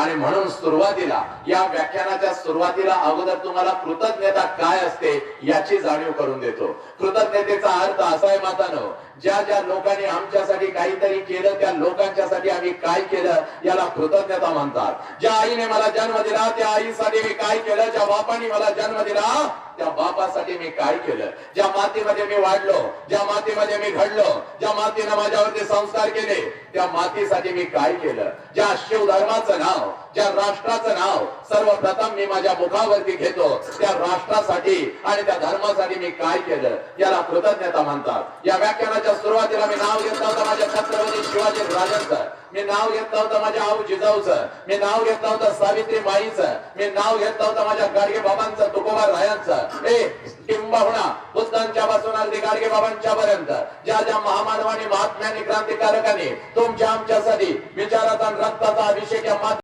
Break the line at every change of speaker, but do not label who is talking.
आणि म्हणून सुरुवातीला या व्याख्यानाच्या सुरुवातीला अगोदर तुम्हाला कृतज्ञता काय असते याची जाणीव करून देतो। कृतज्ञतेचा अर्थ असा आहे मातानो, ज्या ज्या लोकांनी आमच्यासाठी काहीतरी केलं त्या लोकांच्यासाठी आम्ही काय केलं याला कृतज्ञता म्हणतात। ज्या आईने मला जन्म दिला त्या आईसाठी मी काय केलं, ज्या बापाने मला जन्म दिला त्या बापासाठी मी काय केलं, ज्या मातीमध्ये मी वाढलो, ज्या मातीमध्ये मी घडलो, ज्या मातीने माझ्यावरती संस्कार केले त्या मातीसाठी मी काय केलं, ज्या शिव धर्माचं नाव, ज्या राष्ट्राचं नाव सर्वप्रथम मी माझ्या मुखावरती घेतो त्या राष्ट्रासाठी आणि त्या धर्मासाठी मी काय केलं याला कृतज्ञता म्हणतात। या व्याख्यानाच्या सुरुवातीला मी नाव घेतलं होतं माझ्या छत्रपती शिवाजी राजांचं, मी नाव घेतलं होतं माझ्या आऊ जिजाऊचं, मी नाव घेतलं होतं सावित्री माईचं, मी नाव घेतलं होतं माझ्या गाडगे बाबांचं, तुकोबा रायांचं, किंबहुना बुद्धांच्या पासून अगदी गाडगे बाबांच्या पर्यंत ज्या ज्या महामानवानी महात्म्यांनी क्रांतिकारकांनी तुमच्या आमच्यासाठी विचाराचा रक्ताचा अभिषेक या